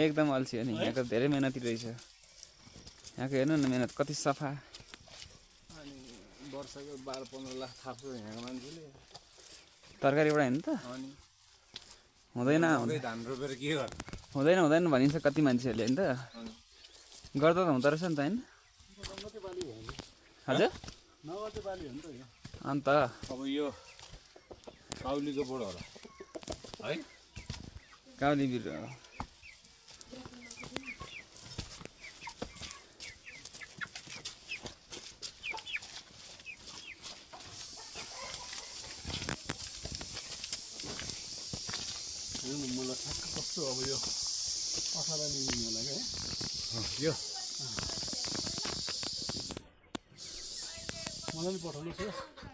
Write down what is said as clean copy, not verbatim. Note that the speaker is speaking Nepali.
एकदम अल्छी हो नि यहाँको धेरै मेहनती रहेछ यहाँको हेर्नु न मेहनत कति सफा अनि वर्षको 12-15 लाख थाप्छ यहाँको मान्छेले तरकारीबाट हैन त हुँदैन धान रोपेर के गर्नु हुँदैन भनिन्छ कति मान्छेहरूले हैन त गर्दा त हुँदो रहेछ नि त हैन हजुर नगर्दै बाली हो नि त यो अन्त अब यो काउलीको बोट होला है काउली बिरुवा मलाई ठ्याक्क कस्तो अब यो पखाला निस्किनु होला क्या यो मलाई नि पठाउनुहोस्